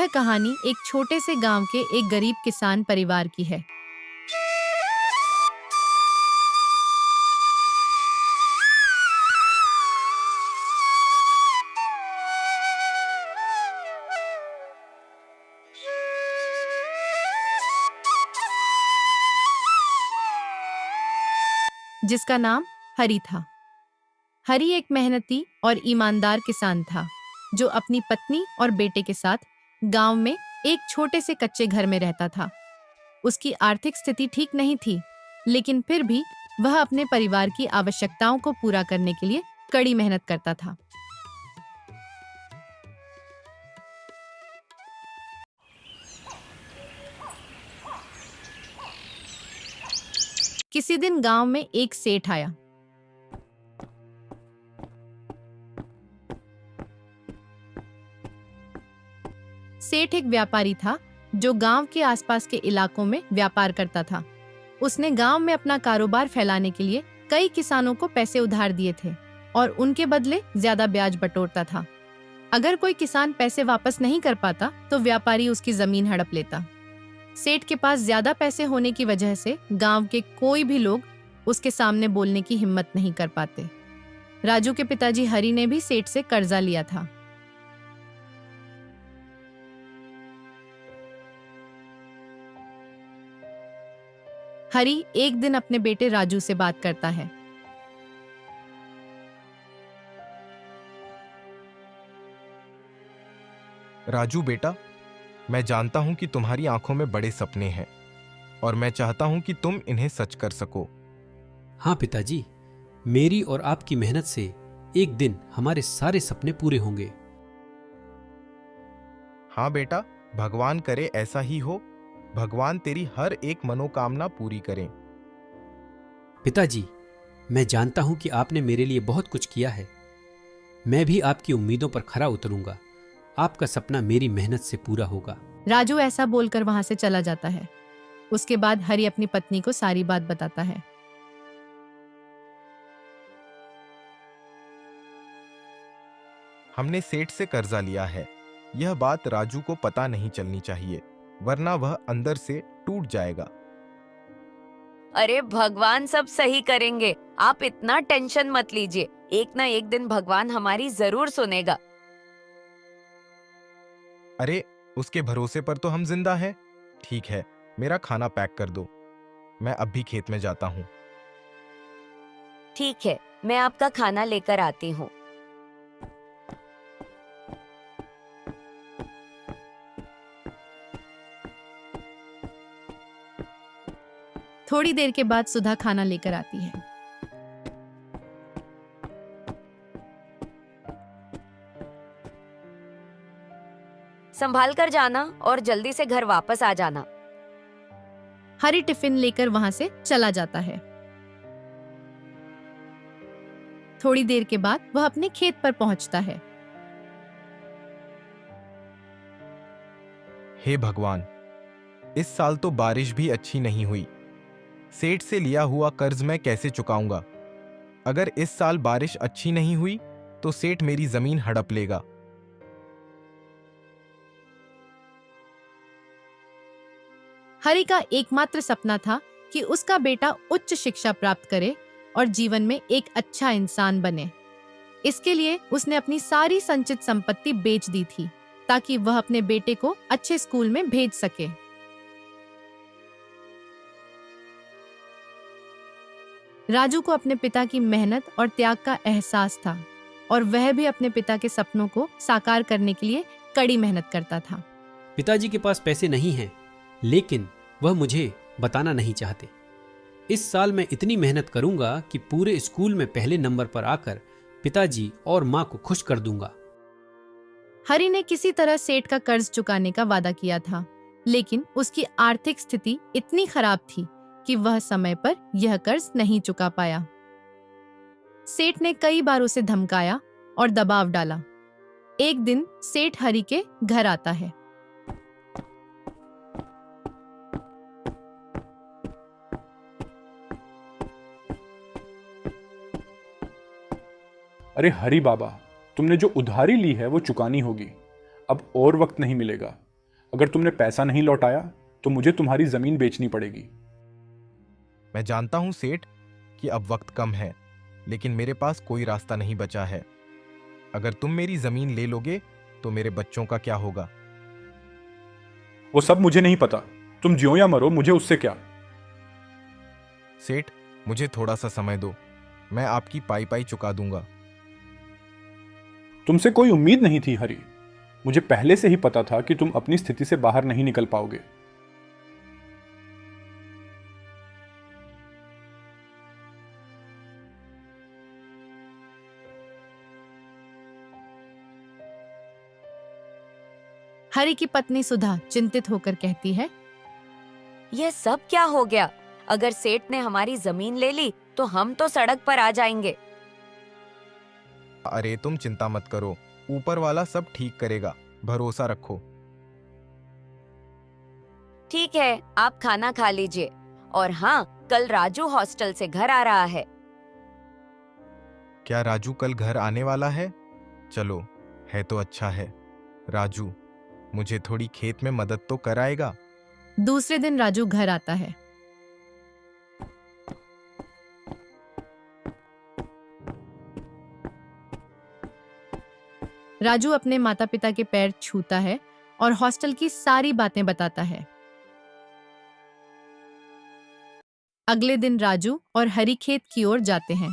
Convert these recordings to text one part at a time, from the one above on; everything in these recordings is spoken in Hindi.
यह कहानी एक छोटे से गांव के एक गरीब किसान परिवार की है। जिसका नाम हरी था। हरी एक मेहनती और ईमानदार किसान था जो अपनी पत्नी और बेटे के साथ गांव में एक छोटे से कच्चे घर में रहता था। उसकी आर्थिक स्थिति ठीक नहीं थी, लेकिन फिर भी वह अपने परिवार की आवश्यकताओं को पूरा करने के लिए कड़ी मेहनत करता था। किसी दिन गांव में एक सेठ आया। सेठ एक व्यापारी था जो गांव के आसपास के इलाकों में व्यापार करता था। उसने गांव में अपना कारोबार फैलाने के लिए कई किसानों को पैसे उधार दिए थे और उनके बदले ज्यादा ब्याज बटोरता था। अगर कोई किसान पैसे वापस नहीं कर पाता तो व्यापारी उसकी जमीन हड़प लेता। सेठ के पास ज्यादा पैसे होने की वजह से गांव के कोई भी लोग उसके सामने बोलने की हिम्मत नहीं कर पाते। राजू के पिताजी हरी ने भी सेठ से कर्जा लिया था। हरी एक दिन अपने बेटे राजू से बात करता है। राजू बेटा, मैं जानता हूं कि तुम्हारी आंखों में बड़े सपने हैं और मैं चाहता हूं कि तुम इन्हें सच कर सको। हाँ पिताजी, मेरी और आपकी मेहनत से एक दिन हमारे सारे सपने पूरे होंगे। हाँ बेटा, भगवान करे ऐसा ही हो। भगवान तेरी हर एक मनोकामना पूरी करें। पिताजी, मैं जानता हूं कि आपने मेरे लिए बहुत कुछ किया है। मैं भी आपकी उम्मीदों पर खरा उतरूंगा। आपका सपना मेरी मेहनत से पूरा होगा। राजू ऐसा बोलकर वहां से चला जाता है। उसके बाद हरी अपनी पत्नी को सारी बात बताता है। हमने सेठ से कर्जा लिया है। यह बात राजू को पता नहीं चलनी चाहिए, वरना वह अंदर से टूट जाएगा। अरे भगवान सब सही करेंगे, आप इतना टेंशन मत लीजिए। एक ना एक दिन भगवान हमारी जरूर सुनेगा। अरे उसके भरोसे पर तो हम जिंदा हैं। ठीक है, मेरा खाना पैक कर दो। मैं अब भी खेत में जाता हूँ। ठीक है, मैं आपका खाना लेकर आती हूँ। थोड़ी देर के बाद सुधा खाना लेकर आती है। संभाल कर जाना और जल्दी से घर वापस आ जाना। हरी टिफिन लेकर वहां से चला जाता है। थोड़ी देर के बाद वह अपने खेत पर पहुंचता है। हे भगवान, इस साल तो बारिश भी अच्छी नहीं हुई। सेठ से लिया हुआ कर्ज मैं कैसे चुकाऊंगा? अगर इस साल बारिश अच्छी नहीं हुई तो सेठ मेरी जमीन हड़प लेगा। हरी का एकमात्र सपना था कि उसका बेटा उच्च शिक्षा प्राप्त करे और जीवन में एक अच्छा इंसान बने। इसके लिए उसने अपनी सारी संचित संपत्ति बेच दी थी ताकि वह अपने बेटे को अच्छे स्कूल में भेज सके। राजू को अपने पिता की मेहनत और त्याग का एहसास था और वह भी अपने पिता के सपनों को साकार करने के लिए कड़ी मेहनत करता था। पिताजी के पास पैसे नहीं हैं, लेकिन वह मुझे बताना नहीं चाहते। इस साल मैं इतनी मेहनत करूंगा कि पूरे स्कूल में पहले नंबर पर आकर पिताजी और माँ को खुश कर दूंगा। हरी ने किसी तरह सेठ का कर्ज चुकाने का वादा किया था, लेकिन उसकी आर्थिक स्थिति इतनी खराब थी कि वह समय पर यह कर्ज नहीं चुका पाया। सेठ ने कई बार उसे धमकाया और दबाव डाला। एक दिन सेठ हरी के घर आता है। अरे हरी बाबा, तुमने जो उधारी ली है वो चुकानी होगी। अब और वक्त नहीं मिलेगा। अगर तुमने पैसा नहीं लौटाया तो मुझे तुम्हारी जमीन बेचनी पड़ेगी। मैं जानता हूं सेठ कि अब वक्त कम है, लेकिन मेरे पास कोई रास्ता नहीं बचा है। अगर तुम मेरी जमीन ले लोगे तो मेरे बच्चों का क्या होगा? वो सब मुझे नहीं पता, तुम ज्यो या मरो, मुझे उससे क्या। सेठ, मुझे थोड़ा सा समय दो, मैं आपकी पाई पाई चुका दूंगा। तुमसे कोई उम्मीद नहीं थी हरी। मुझे पहले से ही पता था कि तुम अपनी स्थिति से बाहर नहीं निकल पाओगे। हरि की पत्नी सुधा चिंतित होकर कहती है, यह सब क्या हो गया? अगर सेठ ने हमारी जमीन ले ली तो हम तो सड़क पर आ जाएंगे। अरे तुम चिंता मत करो, ऊपर वाला सब ठीक करेगा, भरोसा रखो। ठीक है, आप खाना खा लीजिए। और हाँ, कल राजू हॉस्टल से घर आ रहा है। क्या राजू कल घर आने वाला है? चलो, है तो अच्छा है। राजू मुझे थोड़ी खेत में मदद तो कराएगा। दूसरे दिन राजू घर आता है। राजू अपने माता पिता के पैर छूता है और हॉस्टल की सारी बातें बताता है। अगले दिन राजू और हरि खेत की ओर जाते हैं।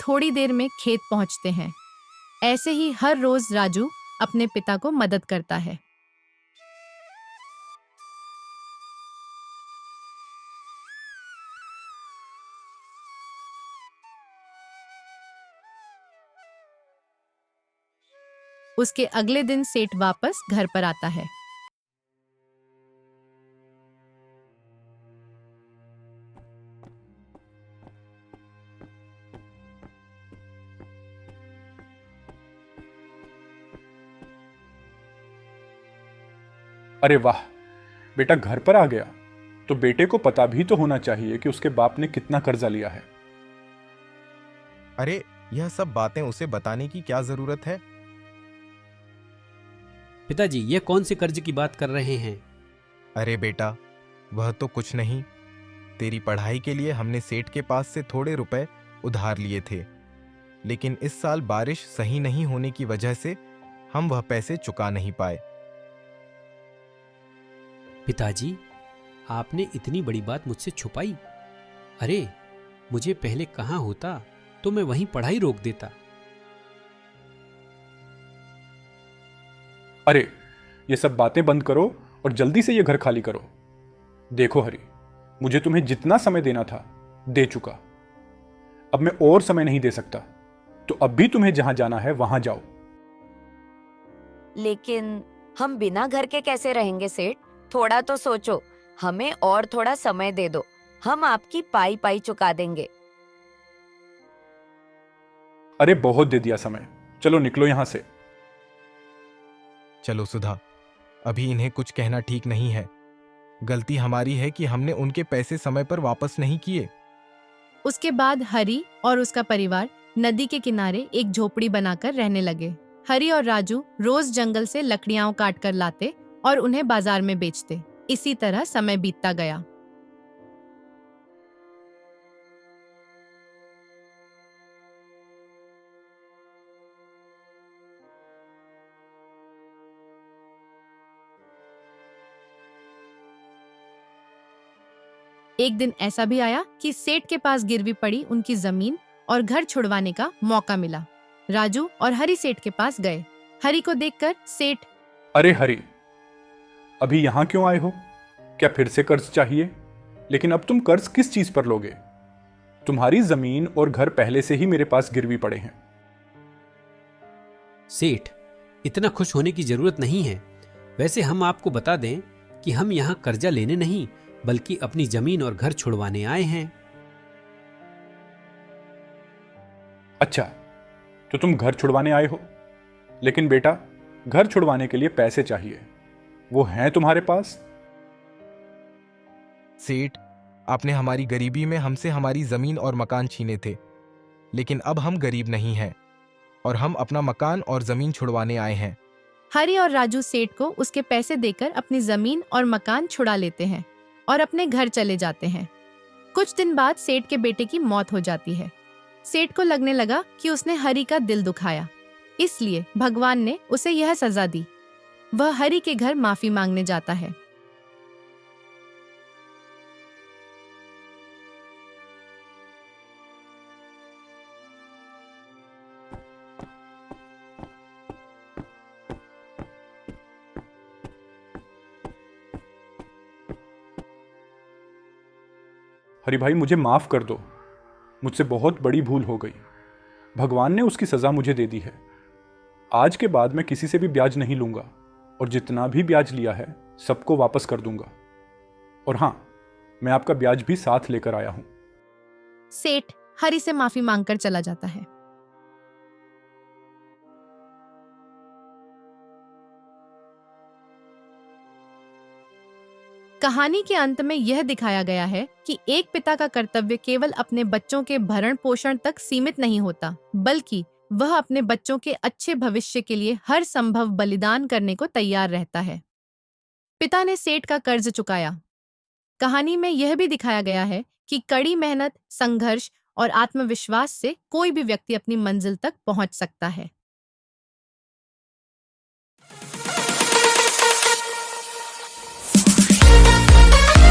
थोड़ी देर में खेत पहुंचते हैं। ऐसे ही हर रोज राजू अपने पिता को मदद करता है। उसके अगले दिन सेठ वापस घर पर आता है। अरे वाह, बेटा घर पर आ गया। तो बेटे को पता भी तो होना चाहिए कि उसके बाप ने कितना कर्जा लिया है। अरे यह सब बातें उसे बताने की क्या जरूरत है? पिताजी, ये कौन से कर्ज की बात कर रहे हैं? अरे बेटा, वह तो कुछ नहीं। तेरी पढ़ाई के लिए हमने सेठ के पास से थोड़े रुपए उधार लिए थे, लेकिन इस साल बारिश सही नहीं होने की वजह से हम वह पैसे चुका नहीं पाए। पिताजी, आपने इतनी बड़ी बात मुझसे छुपाई। अरे, मुझे पहले कहाँ होता तो मैं वहीं पढ़ाई रोक देता। अरे ये सब बातें बंद करो और जल्दी से ये घर खाली करो। देखो हरी, मुझे तुम्हें जितना समय देना था दे चुका। अब मैं और समय नहीं दे सकता, तो अब भी तुम्हें जहां जाना है वहां जाओ। लेकिन हम बिना घर के कैसे रहेंगे सेठ? थोड़ा तो सोचो, हमें और थोड़ा समय दे दो, हम आपकी पाई पाई चुका देंगे। अरे बहुत दे दिया समय, चलो निकलो यहां से। चलो सुधा, अभी इन्हें कुछ कहना ठीक नहीं है। गलती हमारी है कि हमने उनके पैसे समय पर वापस नहीं किए। उसके बाद हरि और उसका परिवार नदी के किनारे एक झोपड़ी बनाकर रहने लगे। हरि और राजू रोज जंगल से लकड़ियां काट कर लाते और उन्हें बाजार में बेचते। इसी तरह समय बीतता गया। एक दिन ऐसा भी आया कि सेठ के पास गिरवी पड़ी उनकी जमीन और घर छुड़वाने का मौका मिला। राजू और हरि सेठ के पास गए। हरि को देखकर सेठ, अरे हरी, अभी यहां क्यों आए हो? क्या फिर से कर्ज चाहिए? लेकिन अब तुम कर्ज किस चीज पर लोगे? तुम्हारी जमीन और घर पहले से ही मेरे पास गिरवी पड़े हैं। सेठ, इतना खुश होने की जरूरत नहीं है। वैसे हम आपको बता दें कि हम यहाँ कर्जा लेने नहीं बल्कि अपनी जमीन और घर छुड़वाने आए हैं। अच्छा, तो तुम घर छुड़वाने आए हो। लेकिन बेटा, घर छुड़वाने के लिए पैसे चाहिए, वो हैं तुम्हारे पास? सेठ, आपने हमारी गरीबी में हमसे हमारी जमीन और मकान छीने थे, लेकिन अब हम गरीब नहीं हैं और हम अपना मकान और जमीन छुड़वाने आए हैं। हरी और राजू सेठ को उसके पैसे देकर अपनी जमीन और मकान छुड़ा लेते हैं और अपने घर चले जाते हैं। कुछ दिन बाद सेठ के बेटे की मौत हो जाती है। सेठ को लगने लगा कि उसने हरी का दिल दुखाया, इसलिए भगवान ने उसे यह सजा दी। वह हरी के घर माफी मांगने जाता है। हरी भाई, मुझे माफ़ कर दो, मुझसे बहुत बड़ी भूल हो गई। भगवान ने उसकी सज़ा मुझे दे दी है। आज के बाद मैं किसी से भी ब्याज नहीं लूँगा और जितना भी ब्याज लिया है सबको वापस कर दूंगा। और हाँ, मैं आपका ब्याज भी साथ लेकर आया हूँ। सेठ हरी से माफी मांगकर चला जाता है। कहानी के अंत में यह दिखाया गया है कि एक पिता का कर्तव्य केवल अपने बच्चों के भरण पोषण तक सीमित नहीं होता, बल्कि वह अपने बच्चों के अच्छे भविष्य के लिए हर संभव बलिदान करने को तैयार रहता है। पिता ने सेठ का कर्ज चुकाया। कहानी में यह भी दिखाया गया है कि कड़ी मेहनत, संघर्ष और आत्मविश्वास से कोई भी व्यक्ति अपनी मंजिल तक पहुंच सकता है।